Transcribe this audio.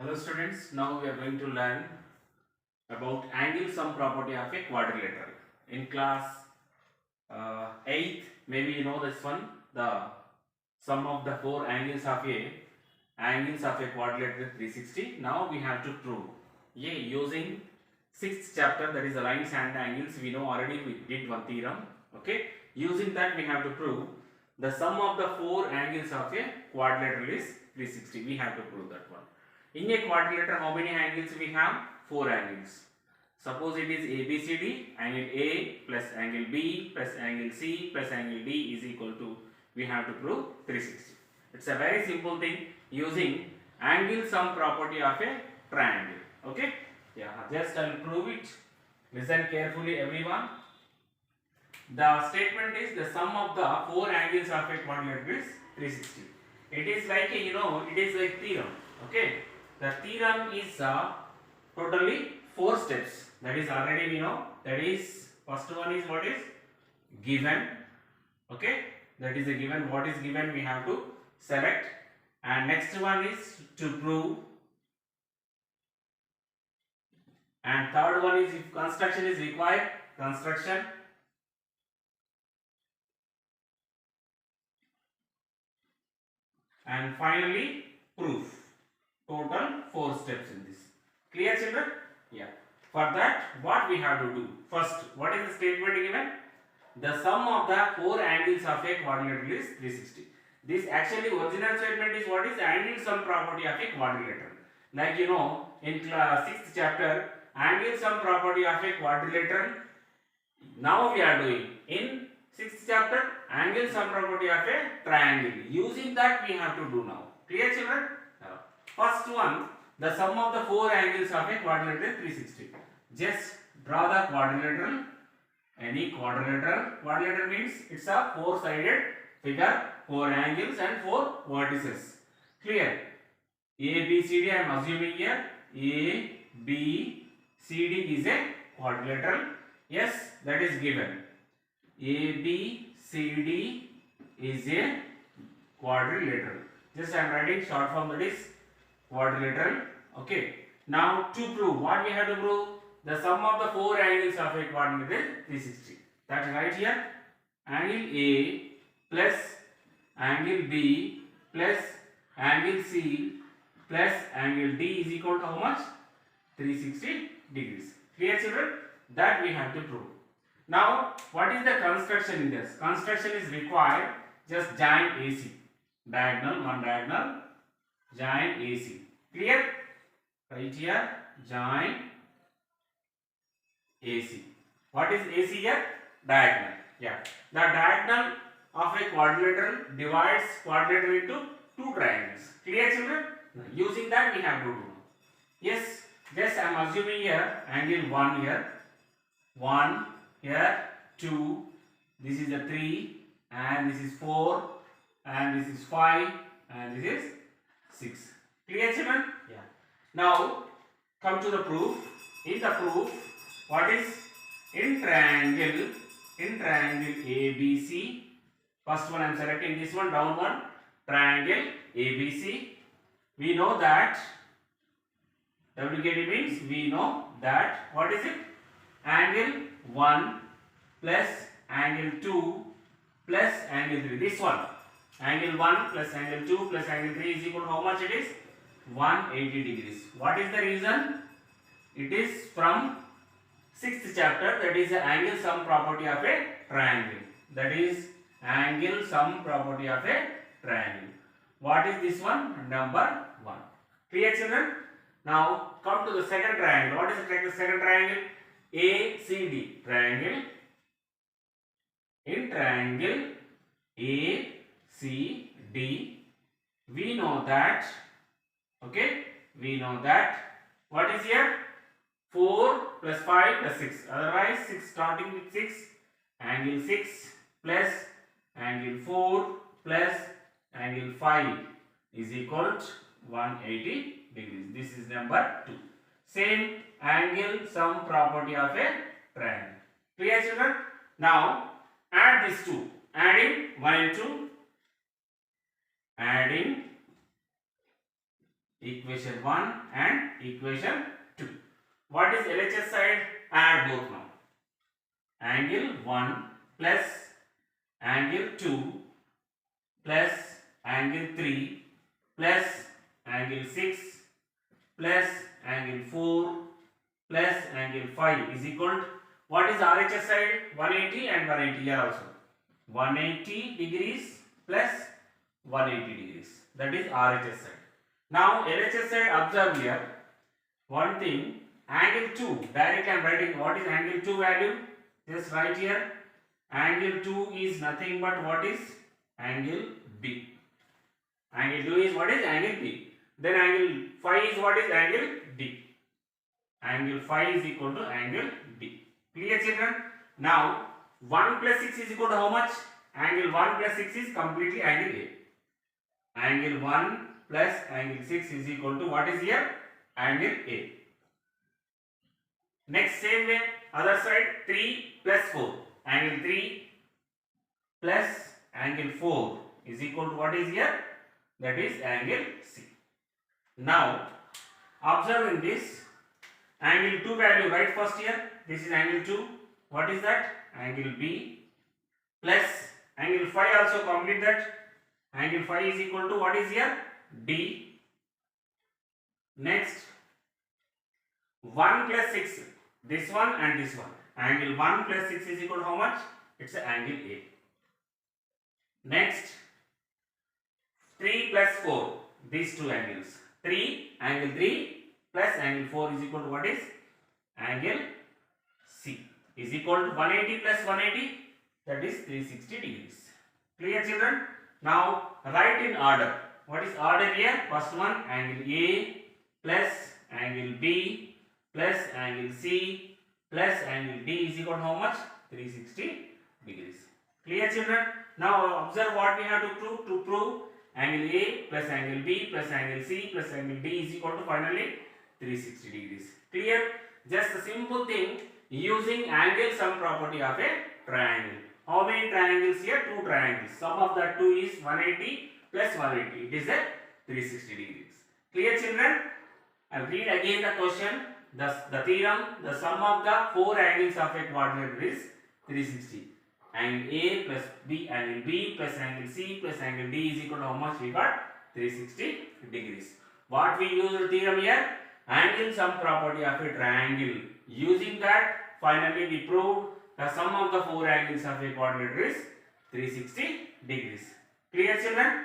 Hello students, now we are going to learn about angle sum property of a quadrilateral. In class 8th, maybe you know this one, the sum of the four angles of a quadrilateral 360. Now we have to prove. Yeah, using 6th chapter, that is the lines and angles, we know already we did one theorem. Okay, using that we have to prove the sum of the four angles of a quadrilateral is 360. We have to prove that one. In a quadrilateral, how many angles we have? Four angles. Suppose it is ABCD, angle A plus angle B plus angle C plus angle D is equal to, we have to prove 360. It's a very simple thing using angle sum property of a triangle. Okay? Yeah, just I will prove it. Listen carefully everyone. The statement is the sum of the four angles of a quadrilateral is 360. It is like it is a theorem. Okay? The theorem is totally four steps. That is already we know. That is first one is what is given. Okay, that is a given. What is given we have to select, and next one is to prove, and third one is if construction is required, construction, and finally proof. Total four steps in this. Clear children? Yeah. For that, what we have to do? First, what is the statement given? The sum of the four angles of a quadrilateral is 360. This actually original statement is what is angle sum property of a quadrilateral. Like in 6th chapter, angle sum property of a quadrilateral. Now we are doing in 6th chapter angle sum property of a triangle. Using that we have to do now. Clear children? First one, the sum of the four angles of a quadrilateral 360. Just draw the quadrilateral. Any quadrilateral. Quadrilateral means it's a four-sided figure, four angles and four vertices. Clear? A, B, C, D I am assuming here. A, B, C, D is a quadrilateral. Yes, that is given. A, B, C, D is a quadrilateral. Just I am writing short form, that is quadrilateral. Okay. Now to prove, what we have to prove? The sum of the four angles of a quadrilateral is 360. That right here, angle A plus angle B plus angle C plus angle D is equal to how much? 360 degrees. Clear children? That we have to prove. Now, what is the construction in this? Construction is required. Just join AC. Diagonal, one diagonal. Join AC. Clear? Right here, join AC. What is AC here? Diagonal. Yeah. The diagonal of a quadrilateral divides quadrilateral into two triangles. Clear children? Using that we have to do. Yes. Just I am assuming here angle 1 here. 1 here. 2. This is a 3. And this is 4. And this is 5. And this is 6. Clear children? Yeah. Now come to the proof. In the proof, what is in triangle ABC? First one I am selecting this one, down one. Triangle ABC. We know that WKD means we know that what is it? Angle 1 plus angle 2 plus angle 3. This one. Angle 1 plus angle 2 plus angle 3 is equal to how much it is? 180 degrees. What is the reason? It is from 6th chapter, that is the angle sum property of a triangle. That is angle sum property of a triangle. What is this one? Number 1. Clear children? Now come to the second triangle. What is the second triangle? ACD triangle. In triangle ACD, we know that, okay, we know that, what is here? 4 plus 5 plus 6, otherwise 6 starting with 6, angle 6 plus angle 4 plus angle 5 is equal to 180 degrees. This is number 2. Same angle sum property of a triangle. Clear children? Now add these two. Adding 1 and 2. Adding equation 1 and equation 2. What is LHS side? Add both now. Angle 1 plus angle 2 plus angle 3 plus angle 6 plus angle 4 plus angle 5 is equal to, what is RHS side? 180 and 180 here also. 180 degrees plus 180 degrees. That is RHS side. Now LHS side, observe here one thing. Angle 2, directly I am writing what is angle 2 value. Just write here. Angle 2 is nothing but what is? Angle B. Angle 2 is what is? Angle B. Then angle 5 is what is? Angle D. Angle 5 is equal to angle D. Clear children? Now 1 plus 6 is equal to how much? Angle 1 plus 6 is completely angle A. Angle 1 plus angle 6 is equal to what is here? Angle A. Next same way, other side, 3 plus 4. Angle 3 plus angle 4 is equal to what is here? That is angle C. Now observe in this, angle 2 value write first here. This is angle 2. What is that? Angle B plus angle 5 also complete that. Angle 5 is equal to what is here? D. Next 1 plus 6. This one and this one. Angle 1 plus 6 is equal to how much? It's angle A. Next 3 plus 4. These two angles. 3, angle 3 plus angle 4 is equal to what is? Angle C. Is equal to 180 plus 180. That is 360 degrees. Clear children? Now write in order. What is order here? First one, angle A plus angle B plus angle C plus angle D is equal to how much? 360 degrees. Clear children? Now observe what we have to prove. To prove angle A plus angle B plus angle C plus angle D is equal to finally 360 degrees. Clear? Just a simple thing, using angle sum property of a triangle. How many triangles here? 2 triangles. Sum of that 2 is 180 plus 180. It is a 360 degrees. Clear children? I will read again the question. The theorem, the sum of the 4 angles of a quadrilateral is 360. Angle A plus B, angle B plus angle C plus angle D is equal to how much? We got 360 degrees. What we use the theorem here? Angle sum property of a triangle. Using that, finally we proved the sum of the 4 angles of a quadrilateral is 360 degrees. Clear children?